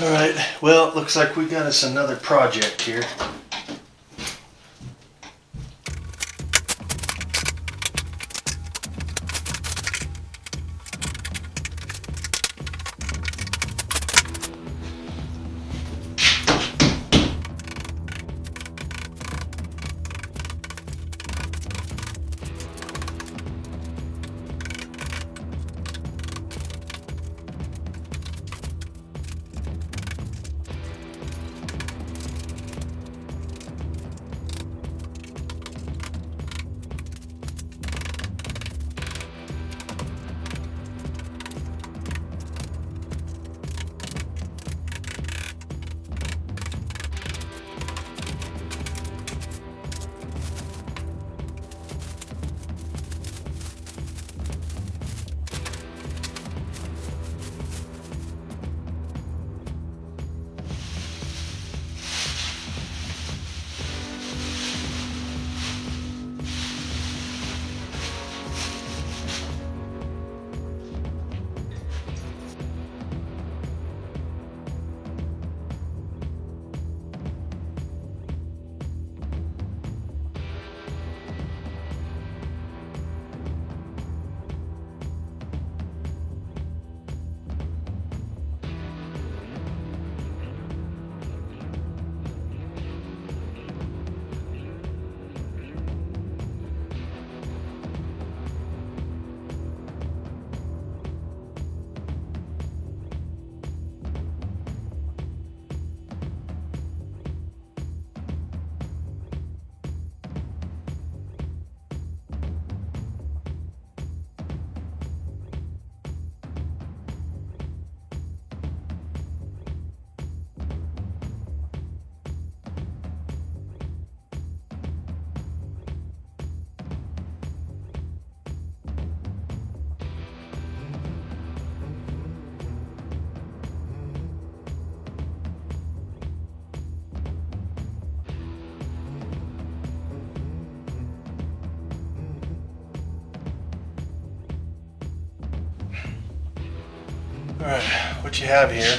Alright, well, it looks like we got us another project here. Alright, what you have here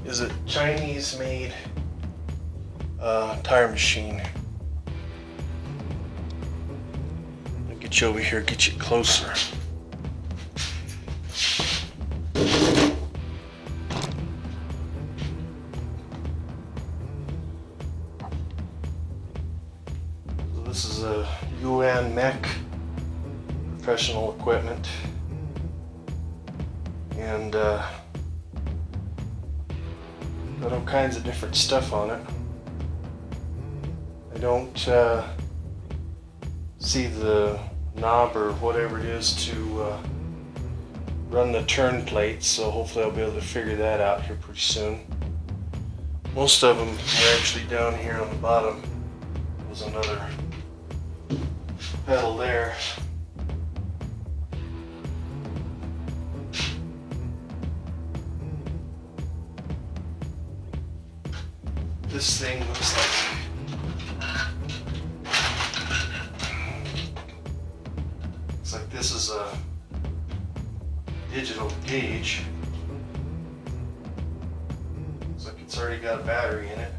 is a Chinese made tire machine. I'll get you over here, get you closer. So this is a Yuan Mech professional equipment. And got all kinds of different stuff on it. I don't see the knob or whatever it is to run the turn plates, so hopefully I'll be able to figure that out here pretty soon. Most of them are actually down here on the bottom. There's another pedal there. This thing looks like this is a digital gauge. Looks like it's already got a battery in it.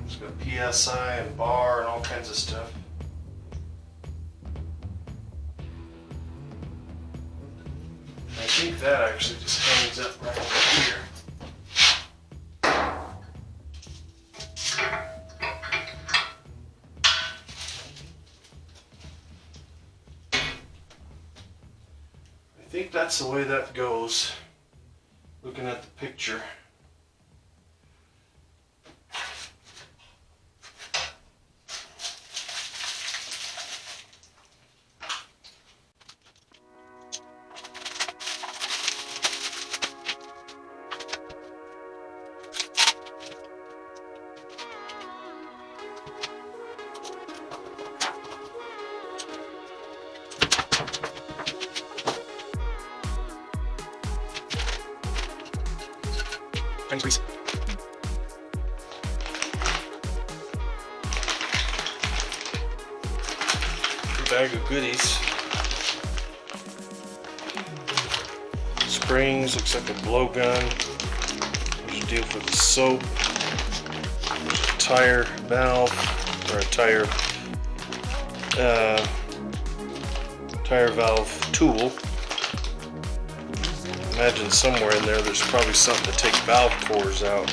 It's got PSI and bar and all kinds of stuff. I think that actually just hangs up right over here. I think that's the way that goes, looking at the picture. Thanks, please. Bag of goodies. springs, looks like a blowgun. There's a deal for the soap. There's a tire valve, or a tire valve tool. Imagine somewhere in there's probably something to take valve cores out.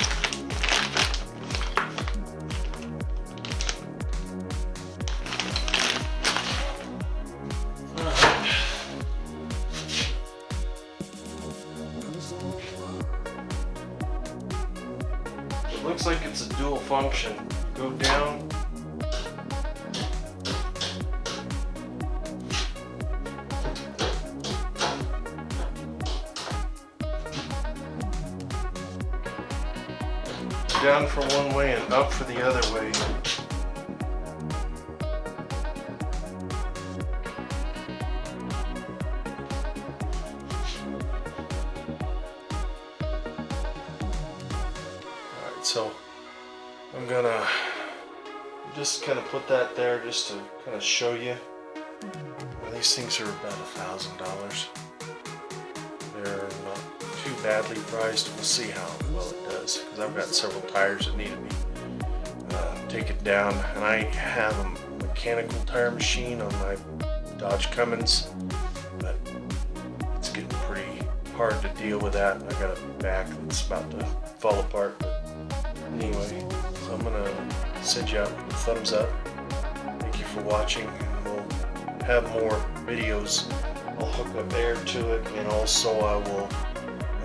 It looks like it's a dual function. Go down. Down for one way and up for the other way. Alright, so I'm gonna just kind of put that there just to kind of show you. Well, these things are about $1,000. They're not too badly priced. We'll see how well it does, because I've got several tires that need to be taken down, and I have a mechanical tire machine on my Dodge Cummins, but it's getting pretty hard to deal with that. I got a back that's about to fall apart, but anyway, so I'm gonna send you out a thumbs up. Thank you for watching, and we'll have more videos. I'll hook up air to it, and also I will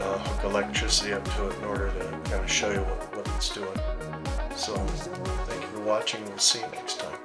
hook electricity up to it in order to kind of show you what it's doing. So thank you for watching. We'll see you next time.